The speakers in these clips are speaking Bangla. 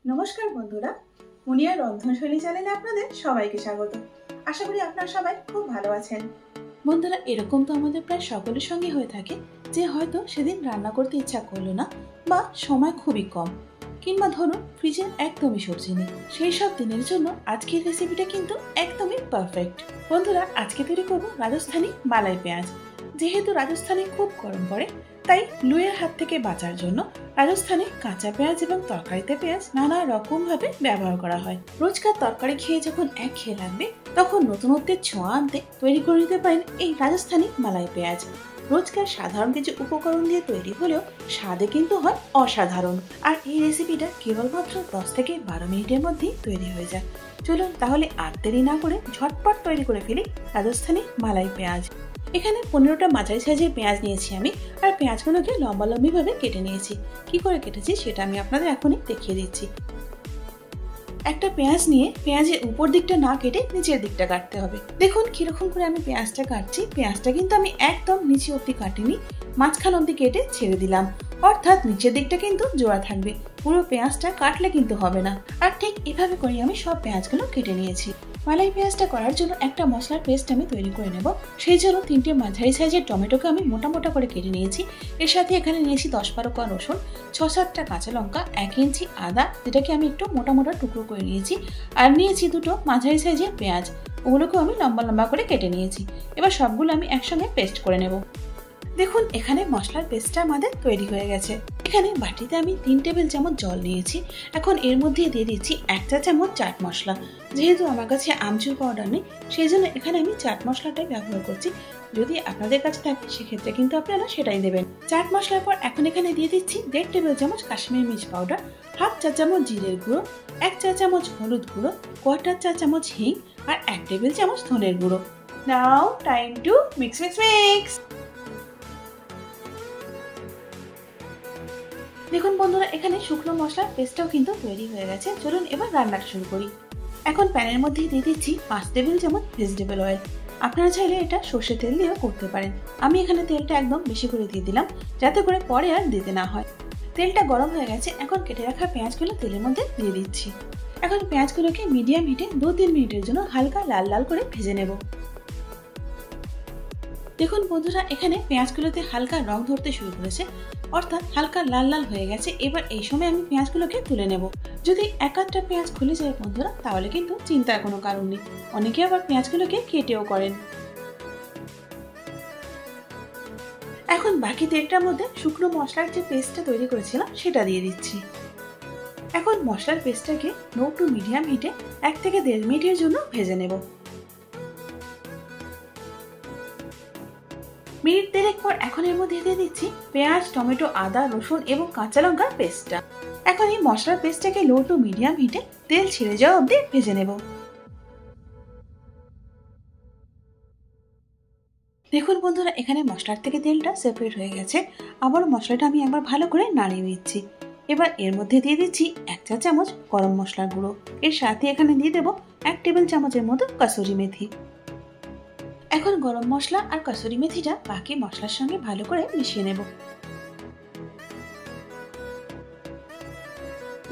নমস্কার বন্ধুরা, মুনিয়ার রন্ধনশৈলী চ্যানেলে আপনাদের সবাইকে স্বাগত। আশা করি আপনারা সবাই খুব ভালো আছেন। বন্ধুরা, এরকম তো আমাদের প্রায় সকলের সঙ্গে হয়ে থাকে যে হয়তো সেদিন রান্না করতে ইচ্ছা করলো না বা সময় খুবই কম, কিংবা ধরুন ফ্রিজে একদমই সবজি নেই। সেই সব দিনের জন্য আজকের রেসিপিটা কিন্তু একদমই পারফেক্ট। বন্ধুরা, আজকে তৈরি করব রাজস্থানি মালাই পেঁয়াজ। যেহেতু রাজস্থানে খুব গরম পড়ে, তাই লুয়ের হাত থেকে বাঁচার জন্য রাজস্থানে কাঁচা পেঁয়াজ এবং তরকারিতে পেঁয়াজ নানা রকম ভাবে ব্যবহার করা হয়। রোজকার তরকারি খেয়ে যখন একঘেয়ে লাগবে, তখন নতুনত্বের ছোঁয়া আনতে তৈরি করে নিতে পারেন এই রাজস্থানি মালাই পেঁয়াজ। রোজকার সাধারণ কিছু উপকরণ দিয়ে তৈরি হলেও স্বাদে কিন্তু হয় অসাধারণ। আর এই রেসিপিটা কেবলমাত্র 10 থেকে 12 মিনিটের মধ্যেই তৈরি হয়ে যায়। চলুন তাহলে আর দেরি না করে ঝটপট তৈরি করে ফেলি রাজস্থানি মালাই পেঁয়াজ। এখানে 15টা মাঝারি সাইজের পেঁয়াজ নিয়েছি আমি, আর পেঁয়াজগুলোকে লম্বা লম্বি ভাবে কেটে নিয়েছি। কি করে কেটেছি সেটা আমি আপনাদের এখনই দেখিয়ে দিচ্ছি। একটা পেঁয়াজ নিয়ে পেঁয়াজের উপর দিকটা না কেটে নিচের দিকটা কাটতে হবে। দেখুন কিরকম করে আমি পেঁয়াজটা কাটছি। পেঁয়াজটা কিন্তু আমি একদম নিচে অবধি কাটিনি, মাঝখান অবধি কেটে ছেড়ে দিলাম, অর্থাৎ নিচের দিকটা কিন্তু জোড়া থাকবে। পুরো পেঁয়াজটা কাটলে কিন্তু হবে না। আর ঠিক এভাবে করে আমি সব পেঁয়াজগুলো কেটে নিয়েছি। মালাই পেঁয়াজটা করার জন্য একটা মশলার পেস্ট আমি তৈরি করে নেব। সেই জন্য 3টে মাঝারি সাইজের টমেটোকে আমি মোটা মোটা করে কেটে নিয়েছি। এর সাথে এখানে নিয়েছি 10-12 কোয়া রসুন, 6-7টা কাঁচা লঙ্কা, 1 ইঞ্চি আদা, যেটাকে আমি একটু মোটা মোটা টুকরো করে নিয়েছি, আর নিয়েছি 2টো মাঝারি সাইজের পেঁয়াজ। ওগুলোকেও আমি লম্বা লম্বা করে কেটে নিয়েছি। এবার সবগুলো আমি একসঙ্গে পেস্ট করে নেব। দেখুন এখানে মশলার পেস্টটা আমাদের তৈরি হয়ে গেছে। এখানে বাটিতে আমি 3 টেবিল চামচ জল নিয়েছি। এখন এর মধ্যে দিয়ে দিচ্ছি 1 চা চামচ চাট মশলা। যেহেতু আমার কাছে আমচুর পাউডার নেই, সেই জন্য এখানে আমি চাট মশলাটাই ব্যবহার করছি। যদি আপনাদের কাছে থাকে সেক্ষেত্রে কিন্তু আপনারা সেটাই দেবেন। চাট মশলার পর এখন এখানে দিয়ে দিচ্ছি 1.5 টেবিল চামচ কাশ্মীরি মির্চ পাউডার, 1/2 চা চামচ জিরের গুঁড়ো, 1 চা চামচ হলুদ গুঁড়ো, 1/4 চা চামচ হিং, আর 1 টেবিল চামচ ধনের গুঁড়ো। Now time to mix mix mix. দেখুন বন্ধুরা, এখানে শুকনো মশলার পেস্টটাও কিন্তু তৈরি হয়ে গেছে। চলুন এবার রান্নাটা শুরু করি। এখন প্যানের মধ্যে দিয়ে দিচ্ছি 5 টেবিল চামচ ভেজিটেবল অয়েল। আপনারা চাইলে এটা সর্ষের তেল দিয়েও করতে পারেন। আমি এখানে তেলটা একদম বেশি করে দিয়ে দিলাম, যাতে করে পরে আর দিতে না হয়। তেলটা গরম হয়ে গেছে। এখন কেটে রাখা পেঁয়াজগুলো তেলের মধ্যে দিয়ে দিচ্ছি। এখন পেঁয়াজগুলোকে মিডিয়াম হিটে 2-3 মিনিটের জন্য হালকা লাল লাল করে ভেজে নেব। দেখুন বন্ধুরা, এখানে পেঁয়াজগুলোতে হালকা রং ধরতে শুরু করেছে, অর্থাৎ হালকা লাল লাল হয়ে গেছে। এবার এই সময় আমি পেঁয়াজগুলোকে তুলে নেব। যদি এক-আধটা পেঁয়াজ খুলে যায় বন্ধুরা, তাহলে কিন্তু চিন্তার কোনো কারণ নেই। অনেকে আবার পেঁয়াজগুলোকে কেটেও করেন। এখন বাকি তেলটার মধ্যে শুকনো মশলার যে পেস্টটা তৈরি করেছিলাম সেটা দিয়ে দিচ্ছি। এখন মশলার পেস্টটাকে লো টু মিডিয়াম হিটে 1 থেকে 1.5 মিনিটের জন্য ভেজে নেব। মিনিট 1.5 পর এখন এর মধ্যে দিয়ে দিচ্ছি পেঁয়াজ, টমেটো, আদা, রসুন এবং কাঁচা লঙ্কার পেস্টটা। এখন এই মশলার পেস্টটাকে লো টু মিডিয়াম হিটে তেল ছেড়ে যাওয়া অবধি ভেজে নেব। দেখুন বন্ধুরা, এখানে মশলার থেকে তেলটা সেপারেট হয়ে গেছে। আবার মশলাটা আমি একবার ভালো করে নাড়িয়ে নিচ্ছি। এবার এর মধ্যে দিয়ে দিচ্ছি 1 চা চামচ গরম মশলার গুঁড়ো। এর সাথে এখানে দিয়ে দেবো 1 টেবিল চামচের মতো কসুরি মেথি। এখন গরম মশলা আর কসুরি মেথিটা বাকি মশলার সঙ্গে ভালো করে মিশিয়ে নেব।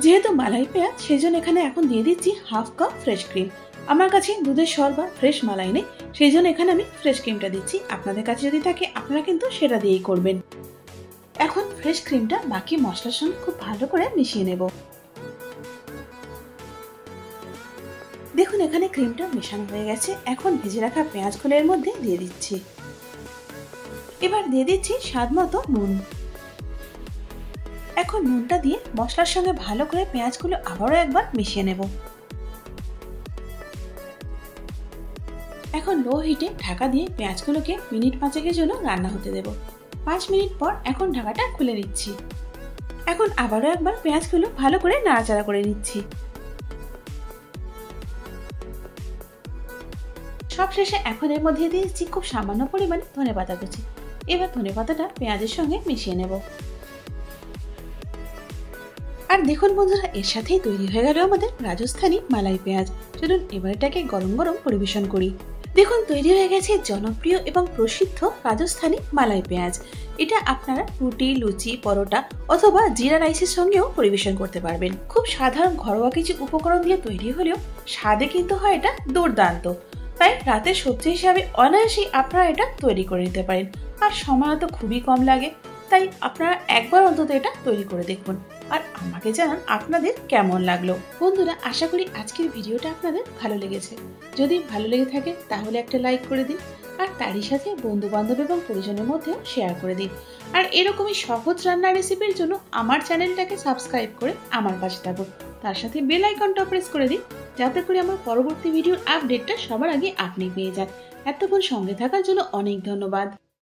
যেহেতু মালাই পেঁয়াজ, সেজন্য এখানে এখন দিয়ে দিচ্ছি 1/2 কাপ ফ্রেশ ক্রিম। আমার কাছে দুধের সর বা ফ্রেশ মালাই নেই, সেই জন্য এখানে আমি ফ্রেশ ক্রিমটা দিচ্ছি। আপনাদের কাছে যদি থাকে আপনারা কিন্তু সেটা দিয়েই করবেন। এখন ফ্রেশ ক্রিমটা বাকি মশলার সঙ্গে খুব ভালো করে মিশিয়ে নেব। দেখুন এখানে ক্রিমটা মেশানো হয়ে গেছে। এখন ভেজে রাখা পেঁয়াজগুলো এর মধ্যে দিয়ে দিচ্ছি। এবার দিয়ে দিচ্ছি স্বাদ মতো নুন। এখন নুনটা দিয়ে মশলার সঙ্গে ভালো করে পেঁয়াজগুলো আবারও একবার মিশিয়ে নেব। এখন লো হিটে ঢাকা দিয়ে পেঁয়াজগুলোকে মিনিট 5-এর জন্য রান্না হতে দেব। 5 মিনিট পর এখন ঢাকাটা খুলে নিচ্ছি। এখন আবারও একবার পেঁয়াজগুলো ভালো করে নাড়াচাড়া করে নিচ্ছি। সবশেষে এখন এর মধ্যে দিয়েছি খুব সামান্য পরিমাণে ধনেপাতা কুচি। এবার ধনেপাতাটা পেঁয়াজের সঙ্গে মিশিয়ে নেব। আর দেখুন বন্ধুরা, এর সাথেই তৈরি হয়ে গেল আমাদের রাজস্থানি মালাই পেঁয়াজ। চলুন এবার এটাকে গরম গরম পরিবেশন করি। দেখুন তৈরি হয়ে গেছে জনপ্রিয় এবং প্রসিদ্ধ রাজস্থানী মালাই পেঁয়াজ। এটা আপনারা রুটি, লুচি, পরোটা অথবা জিরা রাইসের সঙ্গেও পরিবেশন করতে পারবেন। খুব সাধারণ ঘরোয়া কিছু উপকরণ দিয়ে তৈরি হলেও স্বাদে কিন্তু হয় এটা দুর্দান্ত। তাই রাতের সবজি হিসাবে অনায়াসেই আপনারা এটা তৈরি করে নিতে পারেন। আর সময় তো খুবই কম লাগে, তাই আপনারা একবার অন্তত এটা তৈরি করে দেখুন আর আমাকে জানান আপনাদের কেমন লাগলো। বন্ধুরা, আশা করি আজকের ভিডিওটা আপনাদের ভালো লেগেছে। যদি ভালো লেগে থাকে তাহলে একটা লাইক করে দিন আর তারই সাথে বন্ধু বান্ধব এবং পরিজনের মধ্যেও শেয়ার করে দিন। আর এরকমই সহজ রান্নার রেসিপির জন্য আমার চ্যানেলটাকে সাবস্ক্রাইব করে আমার পাশে থাকুন। তার সাথে বেল আইকনটা প্রেস করে দিন, যাতে করে আমার পরবর্তী ভিডিওর আপডেটটা সবার আগে আপনি পেয়ে যান। এতক্ষণ সঙ্গে থাকার জন্য অনেক ধন্যবাদ।